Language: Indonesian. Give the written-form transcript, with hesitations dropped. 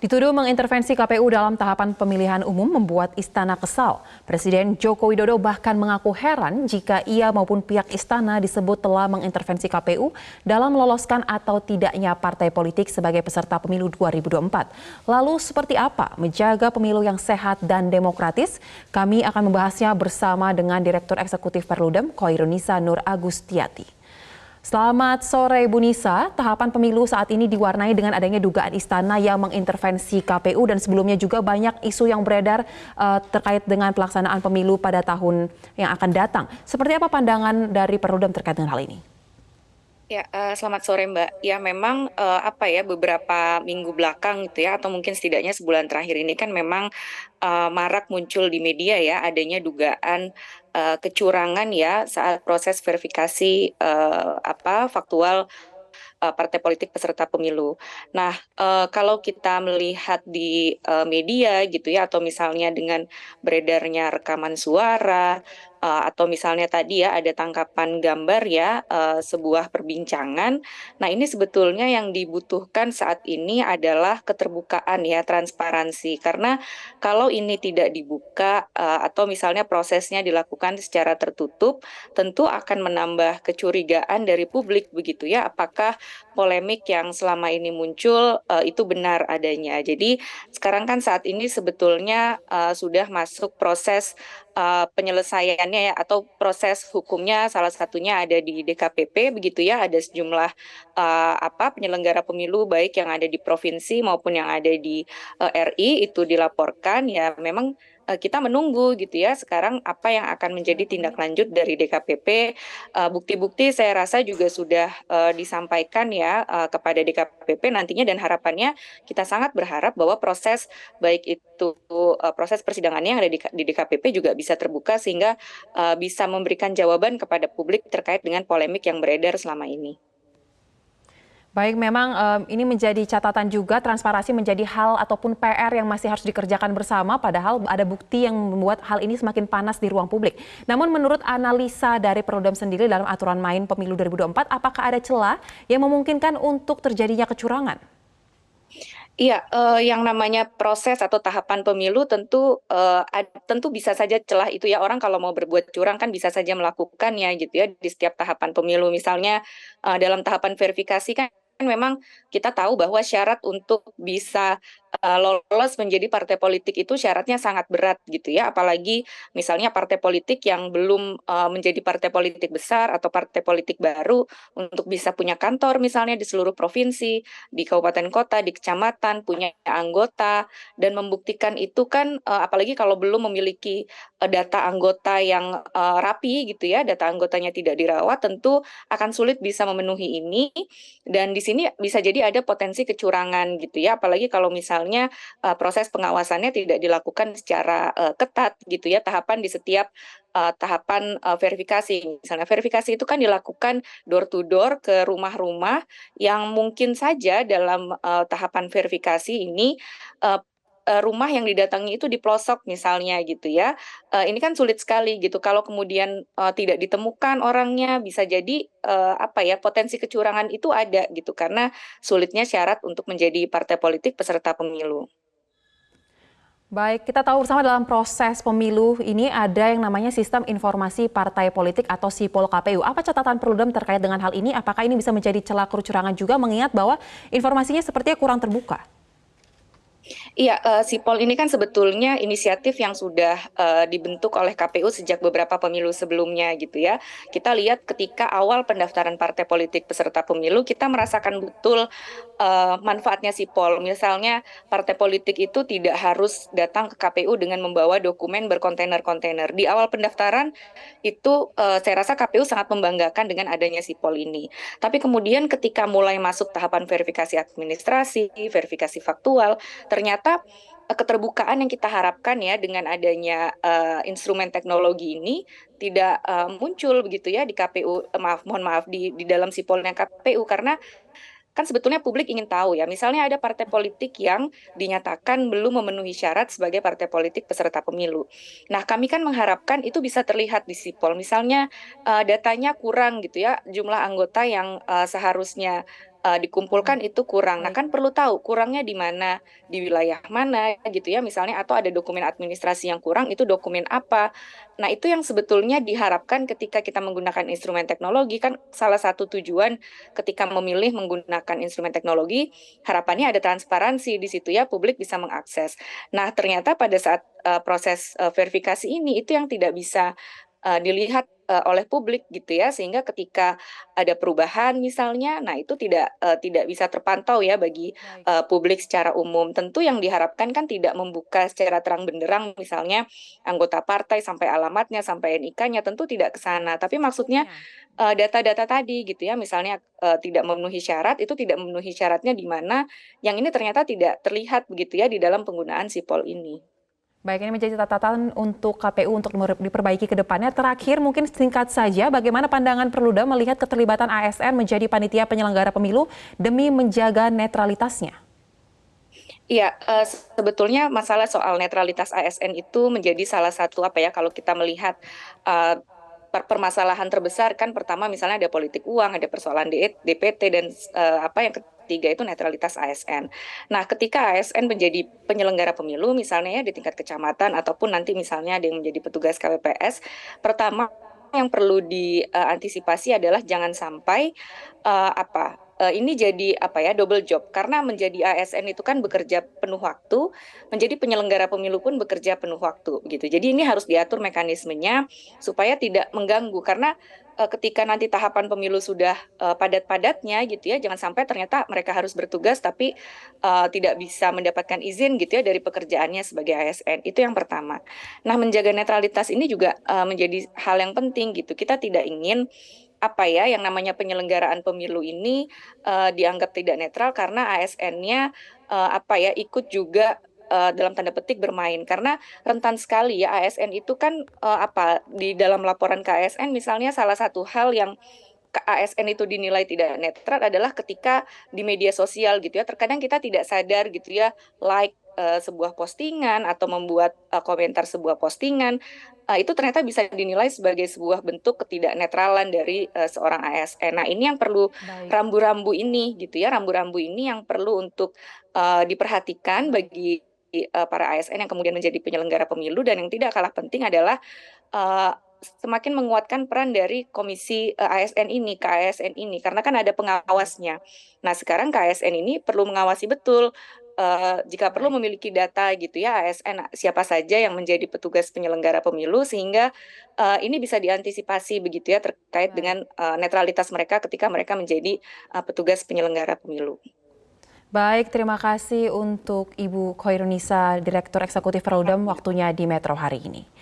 Dituduh mengintervensi KPU dalam tahapan pemilihan umum membuat istana kesal. Presiden Joko Widodo bahkan mengaku heran jika ia maupun pihak istana disebut telah mengintervensi KPU dalam meloloskan atau tidaknya partai politik sebagai peserta pemilu 2024. Lalu seperti apa menjaga pemilu yang sehat dan demokratis? Kami akan membahasnya bersama dengan Direktur Eksekutif Perludem, Khoirunisa Nur Agustiati. Selamat sore Bu Nisa, tahapan pemilu saat ini diwarnai dengan adanya dugaan istana yang mengintervensi KPU dan sebelumnya juga banyak isu yang beredar terkait dengan pelaksanaan pemilu pada tahun yang akan datang. Seperti apa pandangan dari Perludem terkait dengan hal ini? Ya, selamat sore Mbak. Ya memang beberapa minggu belakang gitu ya, atau mungkin setidaknya sebulan terakhir ini kan memang marak muncul di media ya adanya dugaan kecurangan ya saat proses verifikasi faktual partai politik peserta pemilu. Nah, kalau kita melihat di media gitu ya, atau misalnya dengan beredarnya rekaman suara, atau misalnya tadi ya ada tangkapan gambar ya, sebuah perbincangan. Nah, ini sebetulnya yang dibutuhkan saat ini adalah keterbukaan ya, transparansi. Karena kalau ini tidak dibuka, atau misalnya prosesnya dilakukan secara tertutup, tentu akan menambah kecurigaan dari publik begitu ya, apakah polemik yang selama ini muncul itu benar adanya. Jadi sekarang kan saat ini sebetulnya sudah masuk proses penyelesaiannya ya, atau proses hukumnya, salah satunya ada di DKPP begitu ya, ada sejumlah penyelenggara pemilu baik yang ada di provinsi maupun yang ada di RI itu dilaporkan ya, memang kita menunggu gitu ya sekarang apa yang akan menjadi tindak lanjut dari DKPP. Bukti-bukti saya rasa juga sudah disampaikan ya kepada DKPP nantinya, dan harapannya kita sangat berharap bahwa proses baik itu proses persidangannya yang ada di DKPP juga bisa terbuka sehingga bisa memberikan jawaban kepada publik terkait dengan polemik yang beredar selama ini. Baik, memang ini menjadi catatan juga, transparansi menjadi hal ataupun PR yang masih harus dikerjakan bersama, padahal ada bukti yang membuat hal ini semakin panas di ruang publik. Namun menurut analisa dari Perludem sendiri dalam aturan main pemilu 2024, apakah ada celah yang memungkinkan untuk terjadinya kecurangan? Iya, yang namanya proses atau tahapan pemilu tentu bisa saja celah itu ya, orang kalau mau berbuat curang kan bisa saja melakukannya gitu ya di setiap tahapan pemilu. Misalnya dalam tahapan verifikasi kan memang kita tahu bahwa syarat untuk bisa lolos menjadi partai politik itu syaratnya sangat berat gitu ya, apalagi misalnya partai politik yang belum menjadi partai politik besar atau partai politik baru untuk bisa punya kantor misalnya di seluruh provinsi, di kabupaten kota, di kecamatan, punya anggota, dan membuktikan itu kan apalagi kalau belum memiliki data anggota yang rapi gitu ya, data anggotanya tidak dirawat, tentu akan sulit bisa memenuhi ini, dan di sini bisa jadi ada potensi kecurangan gitu ya, apalagi kalau misalnya proses pengawasannya tidak dilakukan secara ketat gitu ya, tahapan di setiap tahapan verifikasi. Misalnya verifikasi itu kan dilakukan door to door ke rumah-rumah yang mungkin saja dalam tahapan verifikasi ini uh, rumah yang didatangi itu di pelosok misalnya gitu ya. Ini kan sulit sekali gitu. Kalau kemudian tidak ditemukan orangnya, bisa jadi potensi kecurangan itu ada gitu karena sulitnya syarat untuk menjadi partai politik peserta pemilu. Baik, kita tahu bersama dalam proses pemilu ini ada yang namanya sistem informasi partai politik atau SIPOL KPU. Apa catatan Perludem terkait dengan hal ini? Apakah ini bisa menjadi celah kecurangan juga mengingat bahwa informasinya sepertinya kurang terbuka? Iya, Sipol ini kan sebetulnya inisiatif yang sudah dibentuk oleh KPU sejak beberapa pemilu sebelumnya gitu ya. Kita lihat ketika awal pendaftaran partai politik peserta pemilu, kita merasakan betul manfaatnya Sipol. Misalnya partai politik itu tidak harus datang ke KPU dengan membawa dokumen berkontainer-kontainer. Di awal pendaftaran itu saya rasa KPU sangat membanggakan dengan adanya Sipol ini. Tapi kemudian ketika mulai masuk tahapan verifikasi administrasi, verifikasi faktual, ternyata keterbukaan yang kita harapkan ya dengan adanya instrumen teknologi ini tidak muncul begitu ya di KPU, mohon maaf di dalam sipolnya KPU, karena kan sebetulnya publik ingin tahu ya, misalnya ada partai politik yang dinyatakan belum memenuhi syarat sebagai partai politik peserta pemilu. Nah, kami kan mengharapkan itu bisa terlihat di sipol, misalnya datanya kurang gitu ya, jumlah anggota yang seharusnya dikumpulkan itu kurang. Nah, Baik. kan perlu tahu kurangnya di mana, di wilayah mana gitu ya misalnya, atau ada dokumen administrasi yang kurang, itu dokumen apa. Nah, itu yang sebetulnya diharapkan ketika kita menggunakan instrumen teknologi, kan salah satu tujuan ketika memilih menggunakan instrumen teknologi, harapannya ada transparansi di situ ya, publik bisa mengakses. Nah, ternyata pada saat proses verifikasi ini itu yang tidak bisa dilihat oleh publik gitu ya, sehingga ketika ada perubahan misalnya, nah itu tidak bisa terpantau ya bagi Baik. publik secara umum. Tentu yang diharapkan kan tidak membuka secara terang benderang misalnya anggota partai sampai alamatnya, sampai NIK-nya, tentu tidak ke sana. Tapi maksudnya Hukumnya. data-data tadi gitu ya, misalnya tidak memenuhi syarat, itu tidak memenuhi syaratnya di mana yang ini ternyata tidak terlihat begitu ya di dalam penggunaan sipol ini. Baik, ini menjadi catatan untuk KPU untuk diperbaiki ke depannya. Terakhir, mungkin singkat saja, bagaimana pandangan Perludem melihat keterlibatan ASN menjadi panitia penyelenggara pemilu demi menjaga netralitasnya? Iya, sebetulnya masalah soal netralitas ASN itu menjadi salah satu apa ya, kalau kita melihat eh, permasalahan terbesar kan pertama misalnya ada politik uang, ada persoalan DPT dan apa yang ketiga itu netralitas ASN. Nah, ketika ASN menjadi penyelenggara pemilu misalnya ya di tingkat kecamatan ataupun nanti misalnya ada yang menjadi petugas KPPS, pertama yang perlu diantisipasi adalah jangan sampai ini jadi apa ya double job karena menjadi ASN itu kan bekerja penuh waktu, menjadi penyelenggara pemilu pun bekerja penuh waktu gitu. Jadi ini harus diatur mekanismenya supaya tidak mengganggu karena ketika nanti tahapan pemilu sudah padat-padatnya gitu ya, jangan sampai ternyata mereka harus bertugas tapi tidak bisa mendapatkan izin gitu ya dari pekerjaannya sebagai ASN. Itu yang pertama. Nah, menjaga netralitas ini juga menjadi hal yang penting gitu. Kita tidak ingin apa ya yang namanya penyelenggaraan pemilu ini dianggap tidak netral karena ASN-nya apa ya ikut juga dalam tanda petik bermain karena rentan sekali ya ASN itu kan apa di dalam laporan ke ASN misalnya salah satu hal yang ke ASN itu dinilai tidak netral adalah ketika di media sosial gitu ya terkadang kita tidak sadar gitu ya like sebuah postingan atau membuat komentar sebuah postingan itu ternyata bisa dinilai sebagai sebuah bentuk ketidaknetralan dari seorang ASN. Nah, ini yang perlu Baik. rambu-rambu ini gitu ya, rambu-rambu ini yang perlu untuk diperhatikan Baik. bagi para ASN yang kemudian menjadi penyelenggara pemilu dan yang tidak kalah penting adalah eh, semakin menguatkan peran dari komisi ASN ini, KASN ini, karena kan ada Baik. pengawasnya. Nah, sekarang KASN ini perlu mengawasi betul jika perlu Baik. memiliki data gitu ya ASN siapa saja yang menjadi petugas penyelenggara pemilu sehingga ini bisa diantisipasi begitu ya terkait Baik. dengan netralitas mereka ketika mereka menjadi petugas penyelenggara pemilu. Baik, terima kasih untuk Ibu Khoirunisa, Direktur Eksekutif Perludem, waktunya di Metro hari ini.